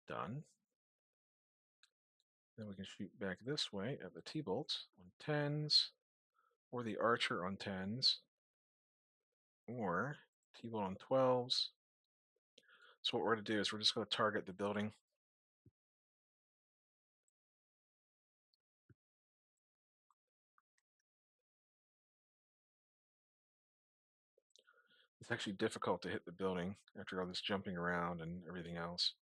Done. Then we can shoot back this way at the T-bolt on 10s, or the Archer on 10s, or T-bolt on 12s. So what we're going to do is we're just going to target the building. It's actually difficult to hit the building after all this jumping around and everything else.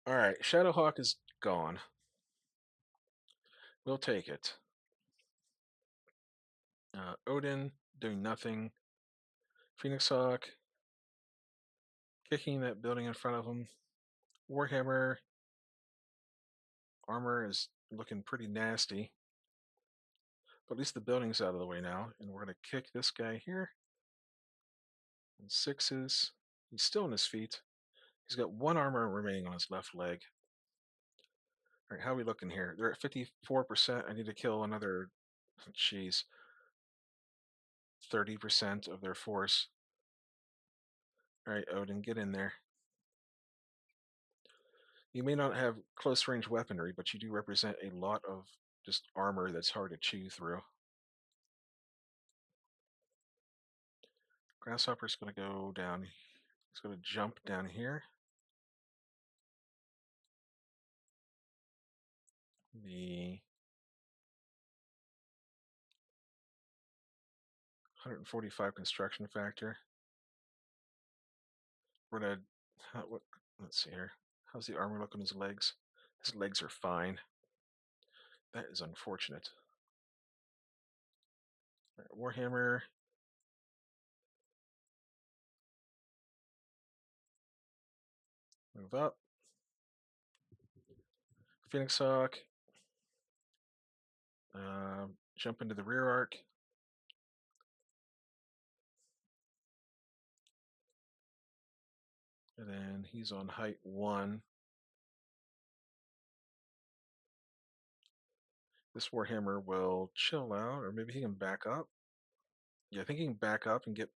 Alright, Shadowhawk is gone. We'll take it. Odin doing nothing. Phoenix Hawk kicking that building in front of him. Warhammer armor is looking pretty nasty. But at least the building's out of the way now, and we're going to kick this guy here. And 6s. He's still on his feet. He's got 1 armor remaining on his left leg. All right, how are we looking here? They're at 54%. I need to kill another, jeez, 30% of their force. All right, Odin, get in there. You may not have close range weaponry, but you do represent a lot of just armor that's hard to chew through. Grasshopper's going to go down. He's going to jump down here. The 145 construction factor. We're going to, let's see here. How's the armor look on his legs? His legs are fine. That is unfortunate. Right, Warhammer. Move up. Phoenix Hawk. Jump into the rear arc. And then he's on height 1. This Warhammer will chill out, or maybe he can back up. Yeah, I think he can back up and get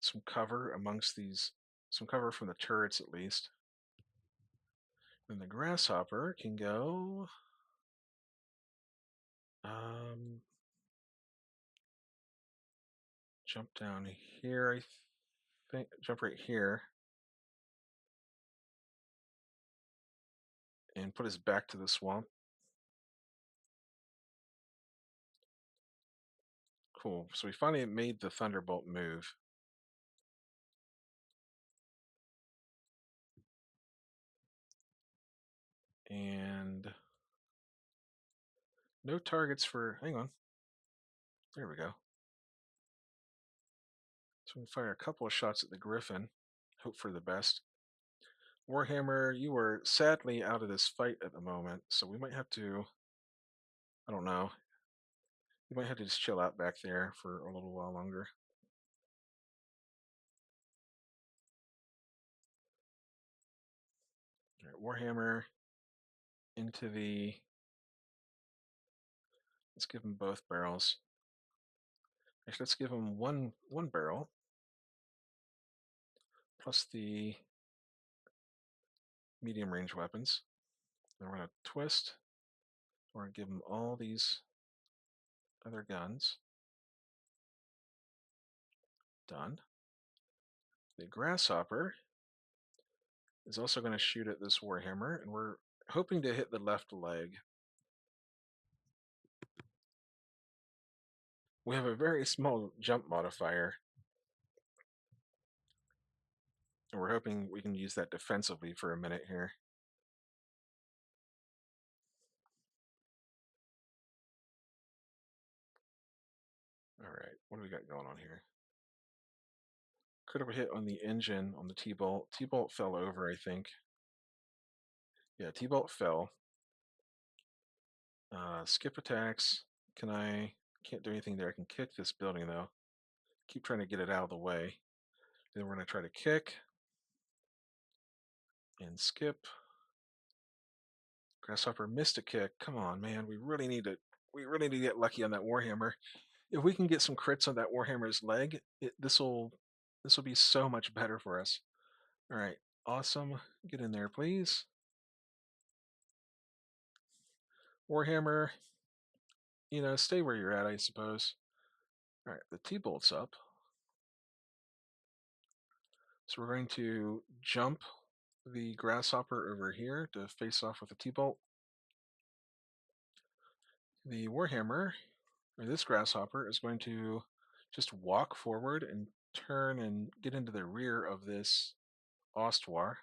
some cover amongst these, some cover from the turrets at least. And the Grasshopper can go. Jump down here, I think. Jump right here. And put his back to the swamp. Cool. So we finally made the Thunderbolt move. And no targets for. Hang on. There we go. So we fire a couple of shots at the Griffin. Hope for the best. Warhammer, you are sadly out of this fight at the moment, so we might have to. I don't know. You might have to just chill out back there for a little while longer. All right, Warhammer into the. Let's give him both barrels. Actually, let's give him one barrel plus the medium range weapons. Then we're going to twist. We're going to give him all these other guns. Done. The Grasshopper is also going to shoot at this Warhammer, and we're hoping to hit the left leg. We have a very small jump modifier, and we're hoping we can use that defensively for a minute here. All right, what do we got going on here? Critical hit on the engine on the T-bolt. T-bolt fell over, I think. Yeah, T-bolt fell. Skip attacks. Can't do anything there. I can kick this building though. Keep trying to get it out of the way. Then we're going to try to kick and skip. Grasshopper missed a kick. Come on, man. We really need to get lucky on that Warhammer. If we can get some crits on that Warhammer's leg, this will be so much better for us. All right, awesome. Get in there, please. Warhammer, stay where you're at, I suppose. All right, the T-bolt's up. So we're going to jump the Grasshopper over here to face off with the T-bolt. The Warhammer, or this Grasshopper, is going to just walk forward and turn and get into the rear of this Ostwar.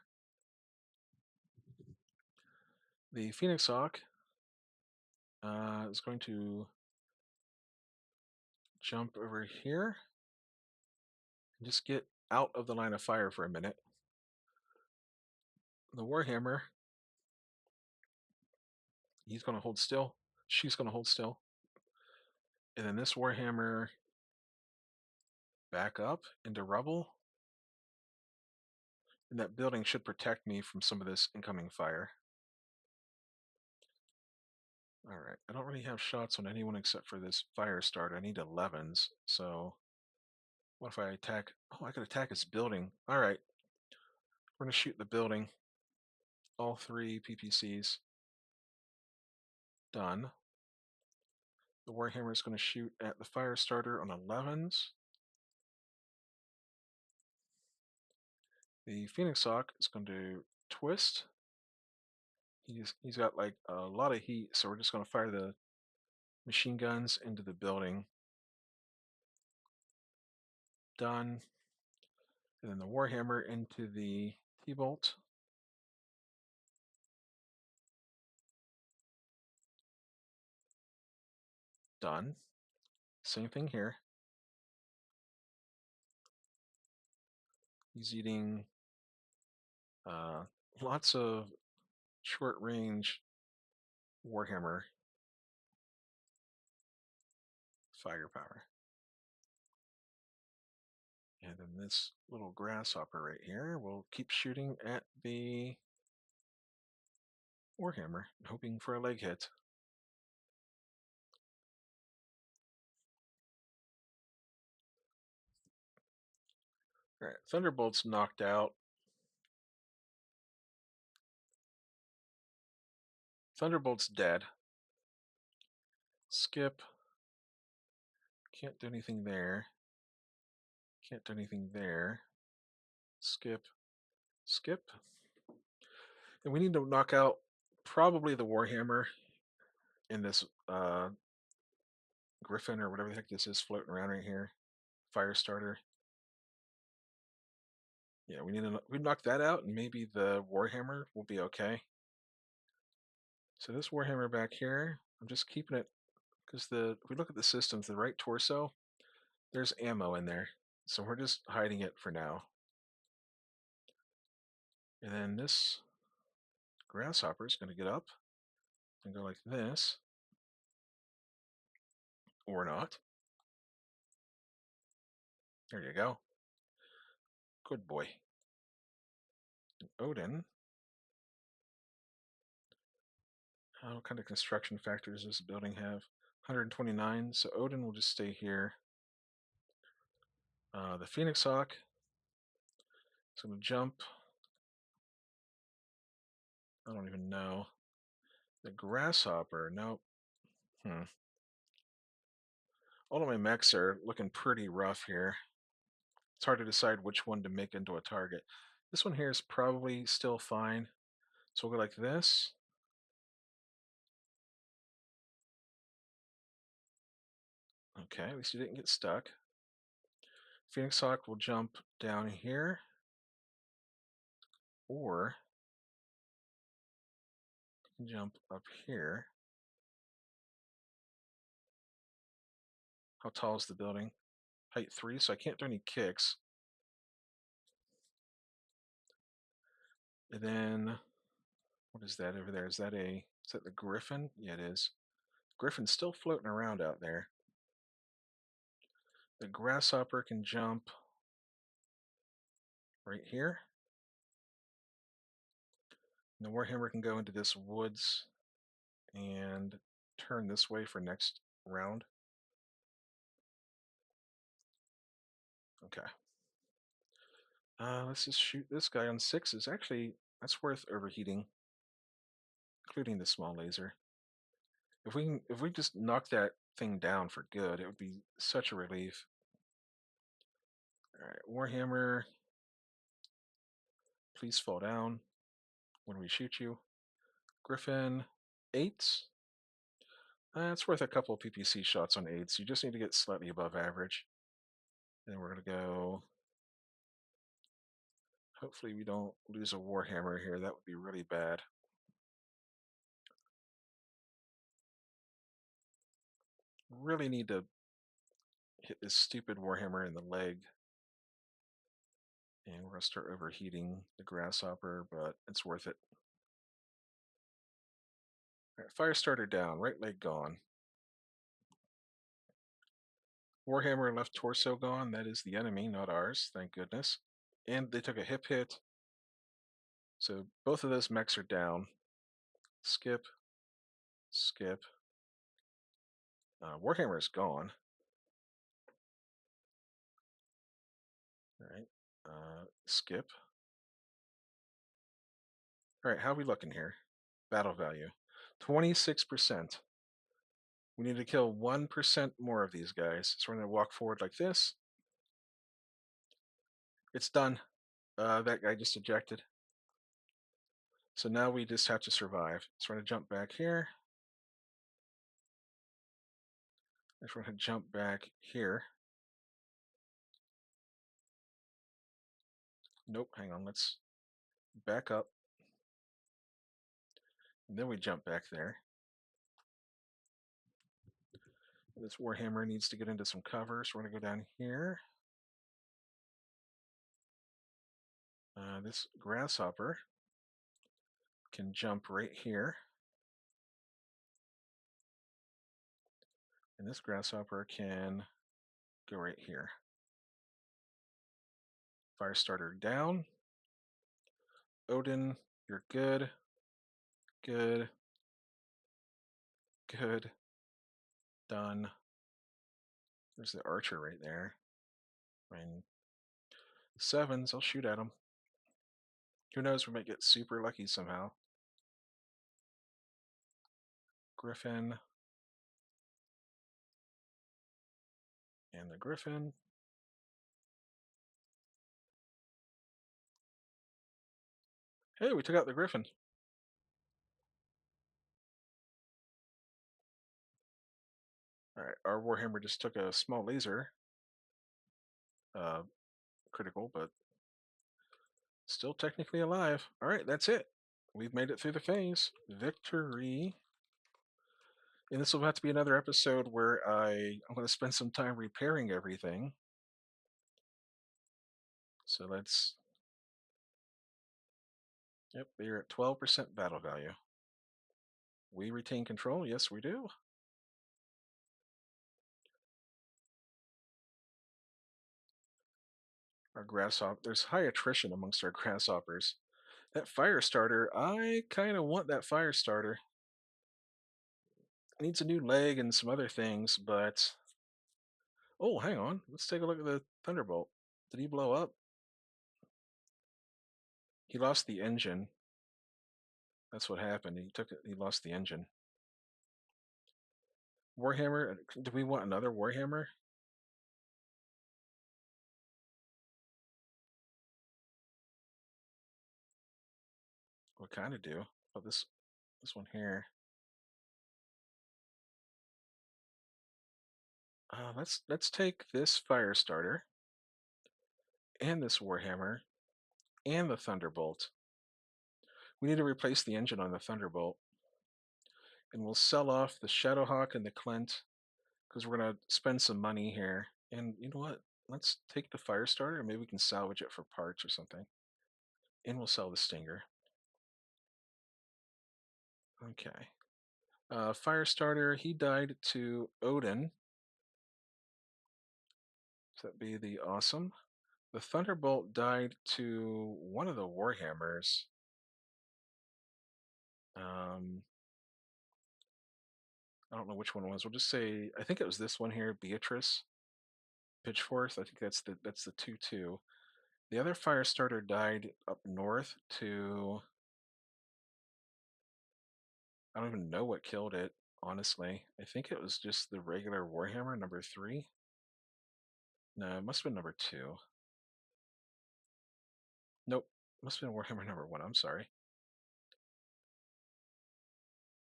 The Phoenix Hawk is going to jump over here and just get out of the line of fire for a minute. The Warhammer, he's going to hold still. She's going to hold still. And then this Warhammer back up into rubble. And that building should protect me from some of this incoming fire. Alright, I don't really have shots on anyone except for this fire starter. I need 11s, so what if I attack? Oh, I could attack this building. Alright, we're going to shoot the building. All 3 PPCs. Done. The Warhammer is going to shoot at the fire starter on 11s. The Phoenix Hawk is going to twist. He's got like a lot of heat, so we're just going to fire the machine guns into the building. Done. And then the Warhammer into the T-bolt. Done. Same thing here. He's eating Uh, Lots of short range Warhammer firepower. And then this little grasshopper right here will keep shooting at the Warhammer, hoping for a leg hit. All right, Thunderbolt's knocked out. Thunderbolt's dead. Skip. Can't do anything there. Can't do anything there. Skip. Skip. And we need to knock out probably the Warhammer in this Griffin or whatever the heck this is floating around right here. Firestarter. Yeah, we knock that out and maybe the Warhammer will be okay. So this Warhammer back here, I'm just keeping it because if we look at the systems, the right torso, there's ammo in there. So we're just hiding it for now. And then this grasshopper is going to get up and go like this. Or not. There you go. Good boy. And Odin. What kind of construction factors does this building have? 129. So Odin will just stay here. The Phoenix Hawk is going to jump. I don't even know. The Grasshopper. Nope. All of my mechs are looking pretty rough here. It's hard to decide which one to make into a target. This one here is probably still fine. So we'll go like this. Okay, at least you didn't get stuck. Phoenix Hawk will jump down here. Or jump up here. How tall is the building? Height 3, so I can't do any kicks. And then, what is that over there? Is that the Griffin? Yeah, it is. Griffin's still floating around out there. The Grasshopper can jump right here. And the Warhammer can go into this woods and turn this way for next round. Okay. Let's just shoot this guy on 6s. Actually, that's worth overheating, including the small laser. If we just knock that thing down for good, it would be such a relief. All right, Warhammer, please fall down when we shoot you. Griffin, 8s. It's worth a couple PPC shots on 8s. You just need to get slightly above average. And then we're going to go. Hopefully, we don't lose a Warhammer here. That would be really bad. Really need to hit this stupid Warhammer in the leg. And we're going to start overheating the Grasshopper, but it's worth it. All right, Firestarter down, right leg gone. Warhammer left torso gone. That is the enemy, not ours, thank goodness. And they took a hip hit. So both of those mechs are down. Skip. Skip. Warhammer is gone. All right. Skip. All right, how are we looking here? Battle value. 26%. We need to kill 1% more of these guys. So we're going to walk forward like this. It's done. That guy just ejected. So now we just have to survive. So we're going to jump back here. If we're going to jump back here. Nope, hang on, let's back up. And then we jump back there. This Warhammer needs to get into some cover, so we're going to go down here. This grasshopper can jump right here, and this grasshopper can go right here. Fire starter down. Odin, you're good. Good. Good. Done. There's the archer right there. I mean, sevens, I'll shoot at him. Who knows, we might get super lucky somehow. Griffin. And the griffin. Hey, we took out the griffin. Alright, our Warhammer just took a small laser. Critical, but still technically alive. Alright, that's it. We've made it through the phase. Victory. And this will have to be another episode where I'm going to spend some time repairing everything. So let's... Yep, they're at 12% battle value. We retain control? Yes, we do. Our grasshopper... There's high attrition amongst our grasshoppers. That fire starter, I kind of want that fire starter. It needs a new leg and some other things, but... Oh, hang on. Let's take a look at the Thunderbolt. Did he blow up? He lost the engine. That's what happened. He lost the engine. Warhammer. Do we want another Warhammer? We kind of do. Oh, this one here. Let's take this fire starter and this Warhammer and the Thunderbolt. We need to replace the engine on the Thunderbolt, and we'll sell off the Shadowhawk and the Clint because we're gonna spend some money here. And you know what? Let's take the fire starter, and maybe we can salvage it for parts or something. And we'll sell the Stinger. Okay. Firestarter, he died to Odin. So that'd be the awesome. The Thunderbolt died to one of the Warhammers. I don't know which one it was. We'll just say I think it was this one here, Beatrice Pitchforth. I think that's the 2/2. The other Firestarter died up north to I don't even know what killed it, honestly. I think it was just the regular Warhammer number 3. No, it must have been number 2. Nope. Must have been Warhammer number 1. I'm sorry.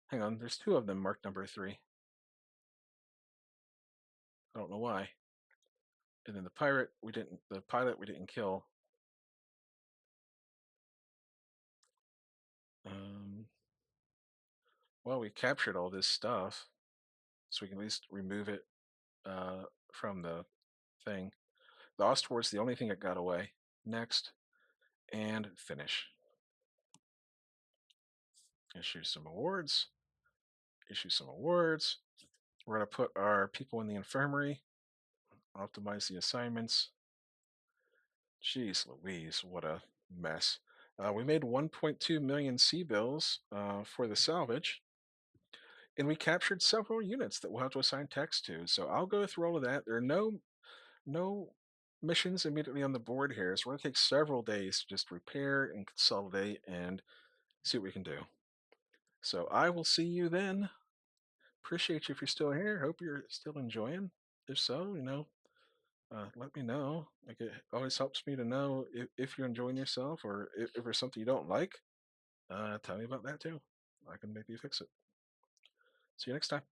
Hang on, there's 2 of them marked number 3. I don't know why. And then the pilot we didn't kill. Well, we captured all this stuff, so we can at least remove it from the thing. The Ostwar's the only thing that got away. Next, and finish. Issue some awards. Issue some awards. We're going to put our people in the infirmary. Optimize the assignments. Jeez Louise, what a mess. We made 1.2 million C-bills for the salvage, and we captured several units that we'll have to assign text to. So I'll go through all of that. There are no missions immediately on the board here, so we're going to take several days to just repair and consolidate and see what we can do. So I will see you then. Appreciate you if you're still here. Hope you're still enjoying. If so, let me know. Like it always helps me to know if you're enjoying yourself, or if there's something you don't like. Tell me about that too. I can maybe fix it. See you next time.